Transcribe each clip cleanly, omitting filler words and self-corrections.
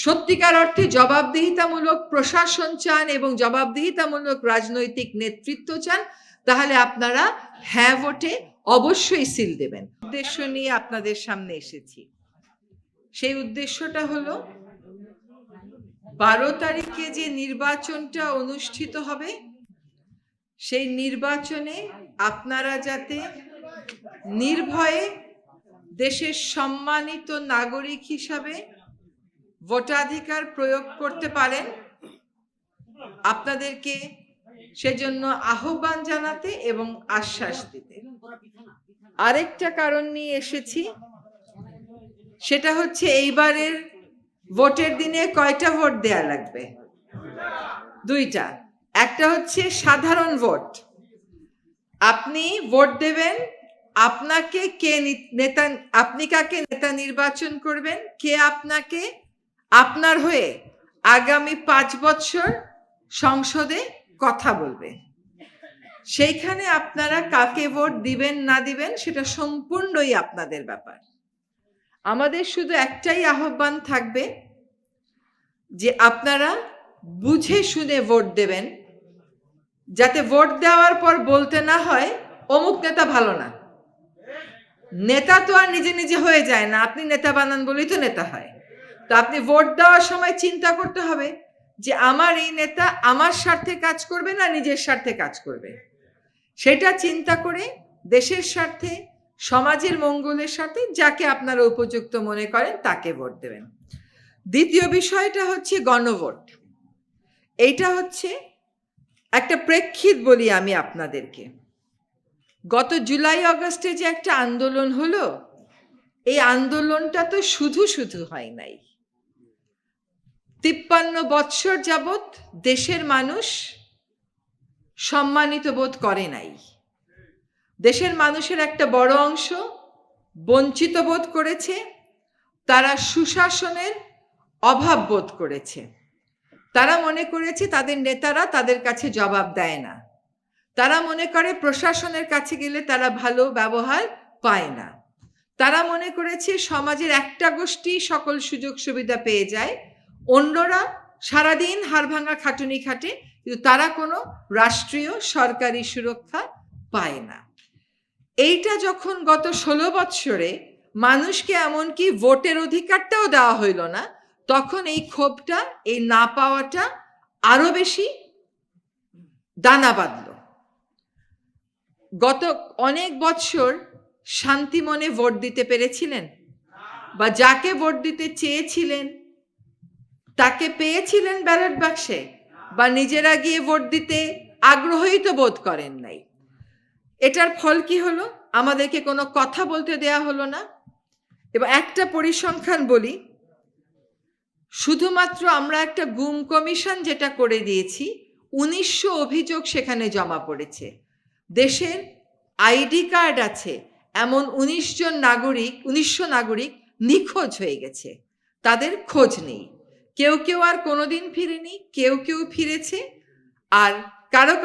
সত্যিকার অর্থে জবাবদিহিতামূলক প্রশাসন চান এবং জবাবদিহিতামূলক রাজনৈতিক নেতৃত্ব চান, তাহলে আপনারা হ্যাঁ ভোটে অবশ্যই সিল দেবেন। উদ্দেশ্য নিয়ে আপনাদের সামনে এসেছি। সেই উদ্দেশ্যটা হলো 12 তারিখে যে নির্বাচনটা অনুষ্ঠিত হবে, সেই নির্বাচনে আপনারা যাতে নির্ভয়ে দেশের সম্মানিত নাগরিক হিসাবে ভোটাধিকার প্রয়োগ করতে পারেন, আপনাদেরকে সেজন্য আহ্বান জানাতে এবং আশ্বাস দিতে। আরেকটা কারণ নিয়ে এসেছি, সেটা হচ্ছে এইবারের ভোটের দিনে কয়টা ভোট দেয়া লাগবে? 2টা। একটা হচ্ছে সাধারণ ভোট, আপনি ভোট দেবেন, আপনাকে কে নেতা, আপনি কাকে নেতা নির্বাচন করবেন, কে আপনাকে আপনার হয়ে আগামী 5 বছর সংসদে কথা বলবে। সেইখানে আপনারা কাকে ভোট দিবেন না দিবেন সেটা সম্পূর্ণই আপনাদের ব্যাপার। আমাদের শুধু একটাই আহ্বান থাকবে যে আপনারা বুঝে শুনে ভোট দেবেন, যাতে ভোট দেওয়ার পর বলতে না হয় অমুক নেতা ভালো না। নেতা তো আর নিজে নিজে হয়ে যায় না, আপনি নেতা বানান বলেই তো নেতা হয়। তো আপনি ভোট দেওয়ার সময় চিন্তা করতে হবে যে আমার এই নেতা আমার স্বার্থে কাজ করবে না নিজের স্বার্থে কাজ করবে। সেটা চিন্তা করে দেশের স্বার্থে, সমাজের মঙ্গলের স্বার্থে যাকে আপনারা উপযুক্ত মনে করেন তাকে ভোট দেবেন। দ্বিতীয় বিষয়টা হচ্ছে গণভোট। এইটা হচ্ছে একটা প্রেক্ষিত বলি আমি আপনাদেরকে। গত জুলাই আগস্টে যে একটা আন্দোলন হলো, এই আন্দোলনটা তো শুধু শুধু হয় নাই। 53 বৎসর যাবৎ দেশের মানুষ সম্মানিত বোধ করে নাই। দেশের মানুষের একটা বড় অংশ বঞ্চিত বোধ করেছে, তারা সুশাসনের অভাব বোধ করেছে। তারা মনে করেছে তাদের নেতারা তাদের কাছে জবাব দেয় না, তারা মনে করে প্রশাসনের কাছে গেলে তারা ভালো ব্যবহার পায় না, তারা মনে করেছে সমাজের একটা গোষ্ঠী সকল সুযোগ সুবিধা পেয়ে যায়, অন্যরা সারাদিন হাড়ভাঙা খাটুনি খাটে, কিন্তু তারা কোনো রাষ্ট্রীয় সরকারি সুরক্ষা পায় না। এইটা যখন গত 16 বৎসরে মানুষকে এমনকি ভোটের অধিকারটাও দেওয়া হইল না, তখন এই ক্ষোভটা, এই না পাওয়াটা আরো বেশি দানা বাঁধল। গত অনেক বৎসর শান্তি মনে ভোট দিতে পেরেছিলেন, বা যাকে ভোট দিতে চেয়েছিলেন তাকে পেয়েছিলেন ব্যালট বাক্সে, বা নিজেরা গিয়ে ভোট দিতে আগ্রহী তো বোধ করেন নাই। এটার ফল কি হলো? আমাদেরকে কোনো কথা বলতে দেয়া হলো না। এবং একটা পরিসংখ্যান বলি, শুধুমাত্র আমরা একটা গুম কমিশন যেটা করে দিয়েছি, 1900 অভিযোগ সেখানে জমা পড়েছে। দেশের আইডি কার্ড আছে এমন 1900 নাগরিক নিখোঁজ হয়ে গেছে, তাদের খোঁজ নেই। কেউ কেউ আর কোনোদিন ফিরেনি, কেউ কেউ ফিরেছে, আর কারো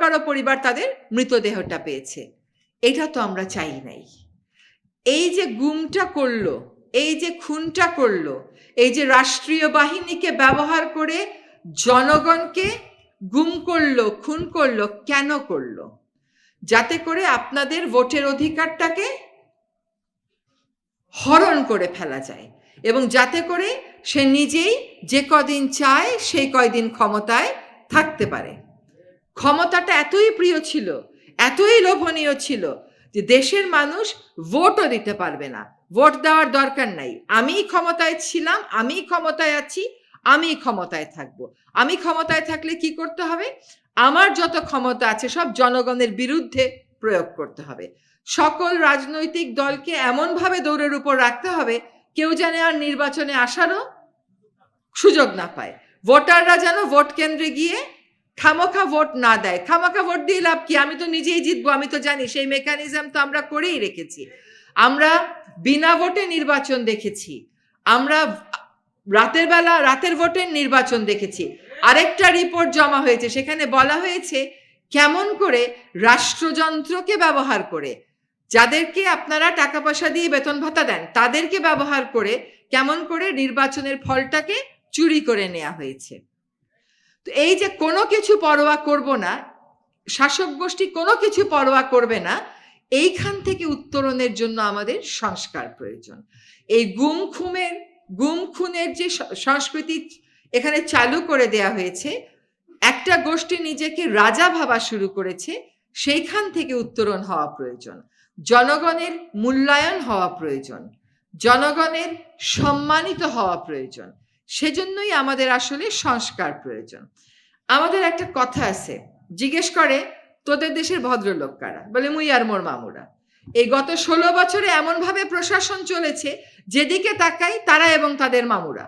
কারো পরিবার তাদের মৃতদেহটা পেয়েছে। এটা তো আমরা চাই নাই। এই যে গুমটা করলো, এই যে খুনটা করলো, এই যে রাষ্ট্রীয় বাহিনীকে ব্যবহার করে জনগণকে গুম করলো, খুন করলো, কেন করলো? যাতে করে আপনাদের ভোটের অধিকারটাকে হরণ করে ফেলা যায়, এবং যাতে করে সে নিজেই যে কদিন চায় সেই কয়দিন ক্ষমতায় থাকতে পারে। ক্ষমতাটা এতই প্রিয় ছিল, এতই লোভনীয় ছিল যে দেশের মানুষ ভোটও দিতে পারবে না। ভোট দেওয়ার দরকার নাই, আমি ক্ষমতায় ছিলাম, আমি ক্ষমতায় আছি, আমি ক্ষমতায় থাকবো। আমি ক্ষমতায় থাকলে কি করতে হবে? আমার যত ক্ষমতা আছে সব জনগণের বিরুদ্ধে প্রয়োগ করতে হবে। সকল রাজনৈতিক দলকে এমনভাবে দৌড়ের উপর রাখতে হবে কেউ যেন আর নির্বাচনে আসারও সুযোগ না পায়। ভোটাররা যেন ভোট কেন্দ্রে গিয়ে খামোখা ভোট না দেয়। খামোখা ভোট দিয়ে লাভ কি? আমি তো নিজেই জিতবো, আমি তো জানি। সেই মেকানিজম তো আমরা করেই রেখেছি। আমরা বিনা ভোটে নির্বাচন দেখেছি, আমরা রাতের ভোটের নির্বাচন দেখেছি। আরেকটা রিপোর্ট জমা হয়েছে, সেখানে বলা হয়েছে কেমন করে রাষ্ট্রযন্ত্রকে ব্যবহার করে, যাদেরকে আপনারা টাকা পয়সা দিয়ে বেতন ভাতা দেন, তাদেরকে ব্যবহার করে কেমন করে নির্বাচনের ফলটাকে চুরি করে নেওয়া হয়েছে। তো এই যে কোনো কিছু পরোয়া করব না, শাসক গোষ্ঠী কোনো কিছু পরোয়া করবে না, এইখান থেকে উত্তরণের জন্য আমাদের সংস্কার প্রয়োজন। এই গুম খুনের যে সংস্কৃতি এখানে চালু করে দেয়া হয়েছে, একটা গোষ্ঠী নিজেকে রাজা ভাবা শুরু করেছে, সেইখান থেকে উত্তরণ হওয়া প্রয়োজন। জনগণের মূল্যায়ন হওয়া প্রয়োজন, জনগণের সম্মানিত হওয়া প্রয়োজন। সেজন্যই আমাদের আসলে সংস্কার প্রয়োজন। আমাদের একটা কথা আছে, জিজ্ঞেস করে তোদের দেশের ভদ্রলোক কারা, বলে মুই আর মোর মামুরা। এই গত 16 বছরে এমন ভাবে প্রশাসন চলেছে, যেদিকে তাকাই তারা এবং তাদের মামুরা।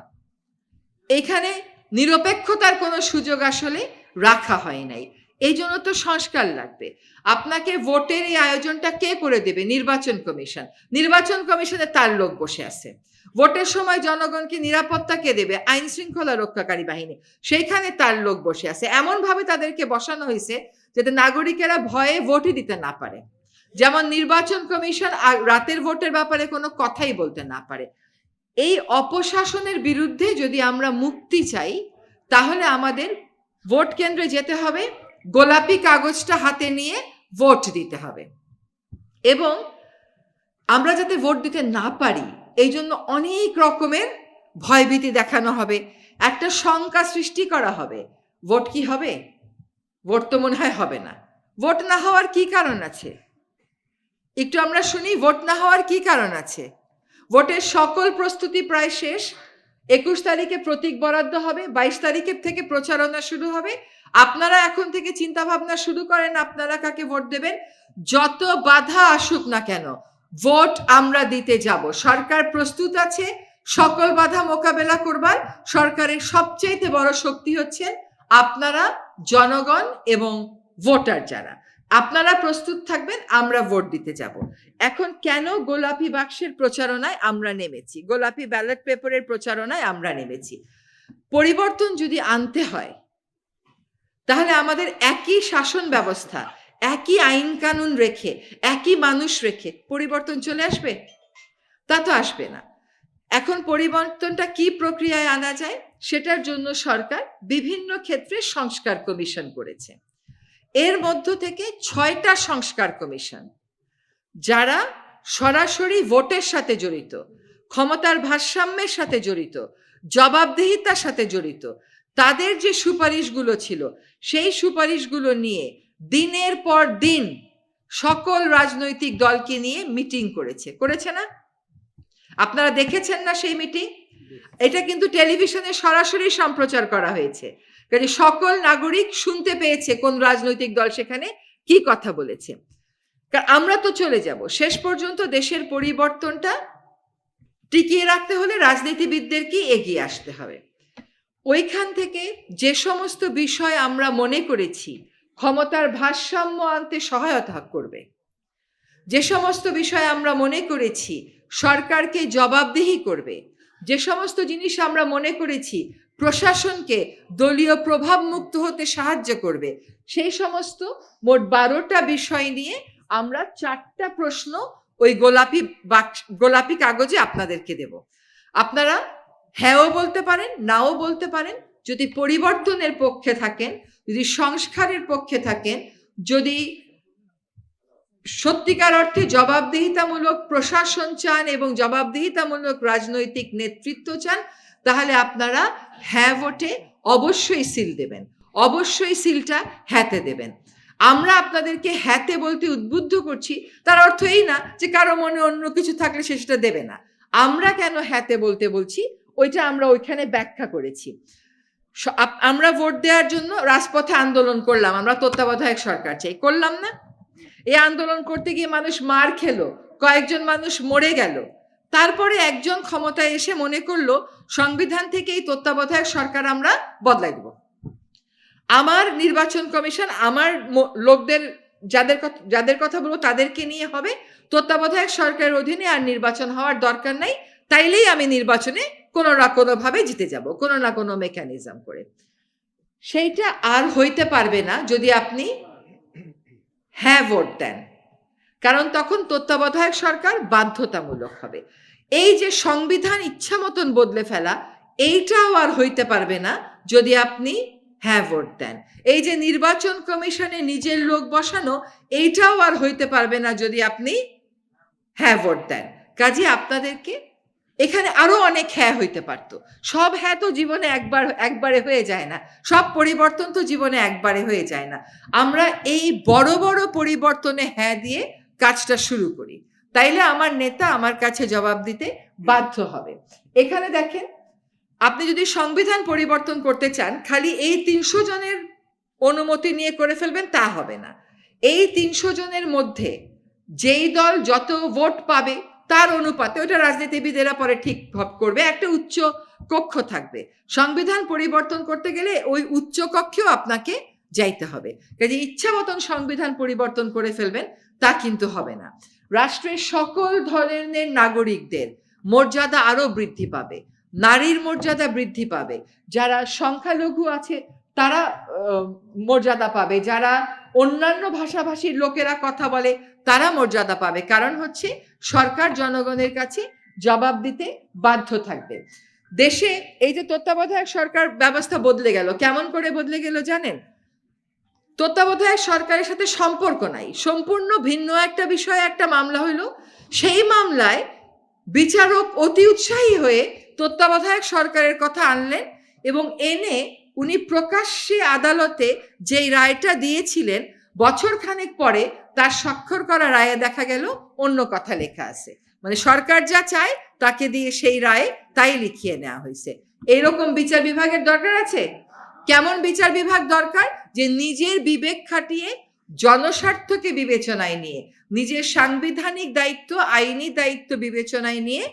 এখানে নিরপেক্ষতার কোনো সুযোগ আসলে রাখা হয় নাই। এই জন্য তো সংস্কার লাগবে। আপনাকে ভোটের এই আয়োজনটা কে করে দেবে? নির্বাচন কমিশন। নির্বাচন কমিশনে তার লোক বসে আছে। ভোটের সময় জনগণকে নিরাপত্তা কে দেবে? আইন শৃঙ্খলা রক্ষাকারী বাহিনী। সেইখানে তার লোক বসে আছে। এমন ভাবে তাদেরকে বসানো হয়েছে যাতে নাগরিকেরা ভয়ে ভোটই দিতে না পারে। যেমন নির্বাচন কমিশন রাতের ভোটের ব্যাপারে কোনো কথাই বলতে না পারে। এই অপশাসনের বিরুদ্ধে যদি আমরা মুক্তি চাই, তাহলে আমাদের ভোট কেন্দ্রে যেতে হবে, গোলাপি কাগজটা হাতে নিয়ে ভোট দিতে হবে। এবং আমরা যাতে ভোট দিতে না পারি, এই জন্য অনেক রকমের ভয়ভীতি দেখানো হবে, একটা শঙ্কা সৃষ্টি করা হবে। ভোট কি হবে? ভোট তো মনে হয় হবে না। ভোট না হওয়ার কি কারণ আছে? একটু আমরা শুনি, ভোট না হওয়ার কি কারণ আছে? ভোটের সকল প্রস্তুতি প্রায় শেষ। 21 তারিখে প্রতীক বরাদ্দ হবে, 22 তারিখের থেকে প্রচারণা শুরু হবে। আপনারা এখন থেকে চিন্তা ভাবনা শুরু করেন আপনারা কাকে ভোট দেবেন। যত বাধা আসুক না কেন, ভোট আমরা দিতে যাব। সরকার প্রস্তুত আছে সকল বাধা মোকাবেলা করবার। সরকারের সবচেয়ে বড় শক্তি হচ্ছেন আপনারা, জনগণ এবং ভোটার যারা। আপনারা প্রস্তুত থাকবেন, আমরা ভোট দিতে যাব। এখন কেন গোলাপি বাক্সের প্রচারণায় আমরা নেমেছি, গোলাপি ব্যালট পেপারের প্রচারণায় আমরা নেমেছি? পরিবর্তন যদি আনতে হয়, তাহলে আমাদের একই শাসন ব্যবস্থা, একই আইন কানুন রেখে, একই মানুষ রেখে পরিবর্তন চলে আসবে? তা তো আসবে না। এখন পরিবর্তনটা কি প্রক্রিয়ায় আনা যায়, সেটার জন্য সরকার বিভিন্ন ক্ষেত্রে সংস্কার কমিশন করেছে। এর মধ্য থেকে 6টা সংস্কার কমিশন, যারা সরাসরি ভোটের সাথে জড়িত, ক্ষমতার ভারসাম্যের সাথে জড়িত, জবাবদিহিতার সাথে জড়িত, তাদের যে সুপারিশগুলো ছিল, সেই সুপারিশগুলো নিয়ে দিনের পর দিন সকল রাজনৈতিক দলকে নিয়ে মিটিং করেছে না? আপনারা দেখেছেন না সেই মিটিং? এটা কিন্তু টেলিভিশনে সরাসরি সম্প্রচার করা হয়েছে। কাজে সকল নাগরিক শুনতে পেয়েছে কোন রাজনৈতিক দল সেখানে কি কথা বলেছে। আমরা তো চলে যাব। শেষ পর্যন্ত দেশের পরিবর্তনটা টিকিয়ে রাখতে হলে রাজনীতিবিদদেরকে এগিয়ে আসতে হবে। ওইখান থেকে যে সমস্ত বিষয় আমরা মনে করেছি ক্ষমতার ভারসাম্য আনতে সহায়তা করবে, যে সমস্ত বিষয় আমরা মনে করেছি সরকারকে জবাবদিহি করবে, যে সমস্ত জিনিস আমরা মনে করেছি প্রশাসনকে দলীয় প্রভাব মুক্ত হতে সাহায্য করবে, সেই সমস্ত মোট 12টা বিষয় নিয়ে আমরা 4টা প্রশ্ন ওই গোলাপি কাগজে আপনাদেরকে দেব। আপনারা হ্যাঁও বলতে পারেন, নাও বলতে পারেন। যদি পরিবর্তনের পক্ষে থাকেন, যদি সংস্কারের পক্ষে থাকেন, যদি সত্যিকার অর্থে জবাবদিহিতামূলক প্রশাসন চান এবং জবাবদিহিতামূলক রাজনৈতিক নেতৃত্ব চান, তাহলে আপনারা হ্যাঁ ভোটে অবশ্যই সিল দেবেন, অবশ্যই সিলটা হ্যাঁতে দেবেন। আমরা আপনাদেরকে হ্যাঁতে বলতে উদ্বুদ্ধ করছি, তার অর্থ এই না যে কারো মনে অন্য কিছু থাকলে সেটা দেবে না। আমরা কেন হ্যাঁতে বলতে বলছি, ওইটা আমরা ওইখানে ব্যাখ্যা করেছি। আমরা ভোট দেওয়ার জন্য রাজপথে আন্দোলন করলাম, আমরা তত্ত্বাবধায়ক সরকার চাই, করলাম না? এই আন্দোলন করতে গিয়ে মানুষ মার খেলো, কয়েকজন মানুষ মরে গেল। তারপরে একজন ক্ষমতায় এসে মনে করলো সংবিধান থেকে এই তত্ত্বাবধায়ক সরকার আমরা বদলাই দেব। আমার নির্বাচন কমিশন আমার লোকদের যাদের কথা বলবো তাদেরকে নিয়ে হবে, তত্ত্বাবধায়ক সরকারের অধীনে আর নির্বাচন হওয়ার দরকার নাই, তাইলেই আমি নির্বাচনে কোনো না কোনো ভাবে জিতে যাব, কোনো না কোনো মেকানিজম করে। সেইটা আর হইতে পারবে না যদি আপনি হ্যাঁ ভোট দেন, কারণ তখন তত্ত্বাবধায়ক সরকার বাধ্যতামূলক হবে। এই যে সংবিধান ইচ্ছা মতন বদলে ফেলা, এইটাও আর হইতে পারবে না যদি আপনি হ্যাঁ ভোট দেন। এই যে নির্বাচন কমিশনে নিজের লোক বসানো, এইটাও আর হইতে পারবে না যদি আপনি হ্যাঁ ভোট দেন। কাজে আপনাদেরকে এখানে আরো অনেক হ্যাঁ হইতে পারতো। সব হ্যাঁ তো জীবনে একবারে হয়ে যায় না, সব পরিবর্তন তো জীবনে একবারে হয়ে যায় না। আমরা এই বড় বড় পরিবর্তনে হ্যাঁ দিয়ে কাজটা শুরু করি, তাইলে আমার নেতা আমার কাছে জবাব দিতে বাধ্য হবে। এখানে দেখেন, আপনি যদি সংবিধান পরিবর্তন করতে চান, খালি এই 300 জনের অনুমতি নিয়ে করে ফেলবেন তা হবে না। এই 300 জনের মধ্যে যেই দল যত ভোট পাবে তার অনুপাতে, ওটা রাজনীতিবিদেরা পরে ঠিক করবে, একটা উচ্চ কক্ষ থাকবে। সংবিধান পরিবর্তন করতে গেলে ওই উচ্চ কক্ষেও আপনাকে যাইতে হবে। কাজে ইচ্ছা মতন সংবিধান পরিবর্তন করে ফেলবেন তা কিন্তু হবে না। রাষ্ট্রের সকল ধরনের নাগরিকদের মর্যাদা আরো বৃদ্ধি পাবে, নারীর মর্যাদা বৃদ্ধি পাবে, যারা সংখ্যালঘু আছে তারা মর্যাদা পাবে, যারা অন্যান্য ভাষাভাষীর লোকেরা কথা বলে তারা মর্যাদা পাবে। কারণ হচ্ছে সরকার জনগণের কাছে জবাব দিতে বাধ্য থাকবে। দেশে এই যে তত্ত্বাবধায়ক সরকার ব্যবস্থা বদলে গেল, কেমন করে বদলে গেল জানেন? তত্ত্বাবধায়ক সরকারের সাথে সম্পর্ক নাই, সম্পূর্ণ ভিন্ন একটা বিষয়ে একটা মামলা হইল, সেই মামলায় বিচারক অতি উৎসাহী হয়ে তত্ত্বাবধায়ক সরকারের কথা আনলেন এবং এনে উনি প্রকাশ্যে আদালতে যেই রায়টা দিয়েছিলেন, বছর খানেক পরে তার স্বাক্ষর করা রায়ে দেখা গেল অন্য কথা লেখা আছে। মানে সরকার যা চায় তাকে দিয়ে সেই রায়ে তাই লিখিয়ে নেওয়া হয়েছে। এইরকম বিচার বিভাগের দরকার আছে? কেমন বিচার বিভাগ দরকার? যে নিজের বিবেক খাটিয়ে জনস্বার্থকে বিবেচনায় নিয়ে, নিজের সাংবিধানিক দায়িত্ব, আইনি দায়িত্ব বিবেচনায় নিয়ে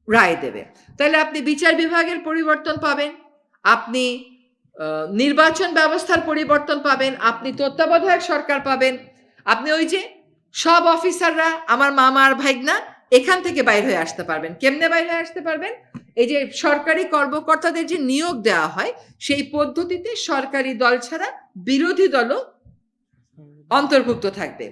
রায় দেবে। তাহলে আপনি বিচার বিভাগের পরিবর্তন পাবেন, আপনি নির্বাচন ব্যবস্থার পরিবর্তন পাবেন, আপনি তত্ত্বাবধায়ক সরকার পাবেন, আপনি ওই যে সব অফিসাররা আমার মামা আর ভাইগনা এখান থেকে বাইর হয়ে আসতে পারবেন। কেমনে বাইর হয়ে আসতে পারবেন? এই যে সরকারি কর্মকর্তাদের যে নিয়োগ দেওয়া হয় সেই পদ্ধতিতে সরকারি দল ছাড়া বিরোধী দলও অন্তর্ভুক্ত থাকবে।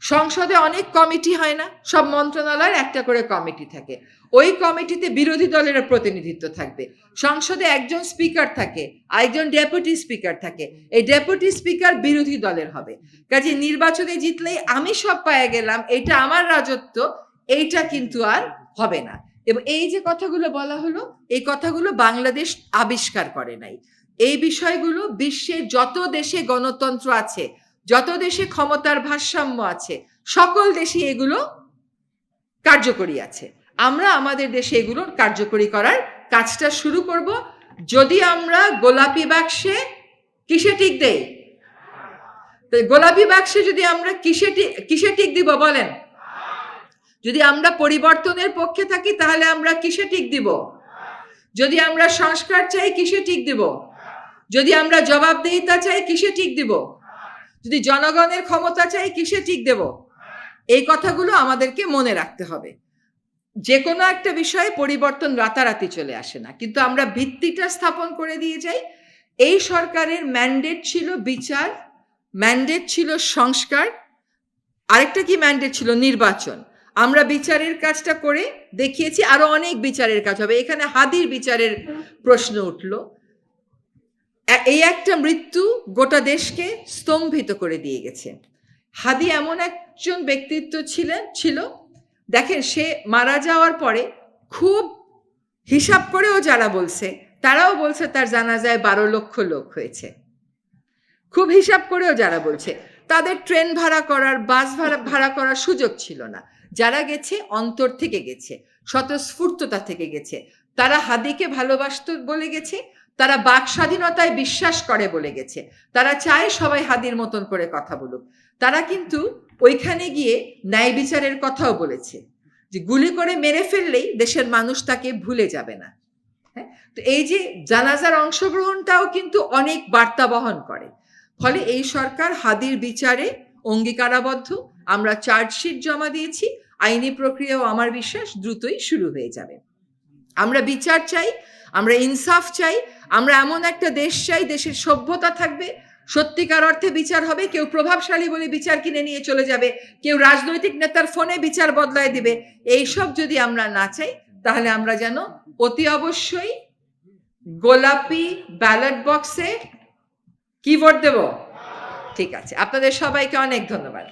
সংসদে অনেক কমিটি হয় না, সব মন্ত্রণালয়ের একটা করে কমিটি থাকে, ওই কমিটিতে বিরোধী দলের প্রতিনিধিত্ব থাকবে। সংসদে একজন স্পিকার থাকে, আরেকজন ডেপুটি স্পিকার থাকে, এই ডেপুটি স্পিকার বিরোধী দলের হবে। কাজে নির্বাচনে জিতলেই আমি সব পায়ে গেলাম, এটা আমার রাজত্ব, এইটা কিন্তু আর হবে না। এবং এই যে কথাগুলো বলা হলো, এই কথাগুলো বাংলাদেশ আবিষ্কার করে নাই। এই বিষয়গুলো বিশ্বের যত দেশে গণতন্ত্র আছে, যত দেশে ক্ষমতার ভারসাম্য আছে, সকল দেশে এগুলো কার্যকরী আছে। আমরা আমাদের দেশে এগুলোর কার্যকরী করার কাজটা শুরু করব যদি আমরা গোলাপি বাক্সে কিসে টিক দেই। গোলাপি বাক্সে যদি আমরা কিসে টিক দিব বলেন? যদি আমরা পরিবর্তনের পক্ষে থাকি তাহলে আমরা কিসে টিক দিব? যদি আমরা সংস্কার চাই কিসে টিক দিব? যদি আমরা জবাবদিহিতা চাই কিসে টিক দিব? যদি জনগণের ক্ষমতা চাই কিসে টিক দেব? এই কথাগুলো আমাদেরকে মনে রাখতে হবে। যে কোনো একটা বিষয়ে পরিবর্তন রাতারাতি চলে আসে না, কিন্তু আমরা ভিত্তিটা স্থাপন করে দিয়ে যাই। এই সরকারের ম্যান্ডেট ছিল বিচার, ম্যান্ডেট ছিল সংস্কার, আরেকটা কি ম্যান্ডেট ছিল? নির্বাচন। আমরা বিচারের কাজটা করে দেখিয়েছি, আরো অনেক বিচারের কাজ হবে। এখানে হাদির বিচারের প্রশ্ন উঠল। এই একটা মৃত্যু গোটা দেশকে স্তম্ভিত করে দিয়ে গেছে। হাদি এমন একজন ব্যক্তিত্ব ছিল, দেখেন সে মারা যাওয়ার পরে খুব হিসাব করেও যারা বলছে তারাও বলছে তার জানাজায় 12 লক্ষ লোক হয়েছে। খুব হিসাব করেও যারা বলছে, তাদের ট্রেন ভাড়া করার, বাস ভাড়া করার সুযোগ ছিল না। যারা গেছে অন্তর থেকে গেছে, স্বতঃস্ফূর্ততা থেকে গেছে, তারা হাদিকে ভালোবাসত বলে গেছে, তারা বাক স্বাধীনতায় বিশ্বাস করে বলে গেছে, তারা চায় সবাই হাদির মতন করে কথা বলুক। তারা কিন্তু ওইখানে গিয়ে ন্যায় বিচারের কথাও বলেছে, যে গুলি করে মেরে ফেললেই দেশের মানুষ তাকে ভুলে যাবে না। হ্যাঁ, তো এই যে জানাজার অংশগ্রহণটাও কিন্তু অনেক বার্তা বহন করে। ফলে এই সরকার হাদির বিচারে অঙ্গীকারাবদ্ধ। আমরা চার্জশিট জমা দিয়েছি, আইনি প্রক্রিয়াও আমার বিশ্বাস দ্রুতই শুরু হয়ে যাবে। আমরা বিচার চাই, আমরা ইনসাফ চাই, আমরা এমন একটা দেশ চাই, দেশের সভ্যতা থাকবে, সত্যিকার অর্থে বিচার হবে। কেউ প্রভাবশালী বলে বিচার কিনে নিয়ে চলে যাবে, কেউ রাজনৈতিক নেতার ফোনে বিচার বদলায় দিবে, এইসব যদি আমরা না চাই তাহলে আমরা যেন অতি অবশ্যই গোলাপি ব্যালট বক্সে কি ভোট দেব? ঠিক আছে, আপনাদের সবাইকে অনেক ধন্যবাদ।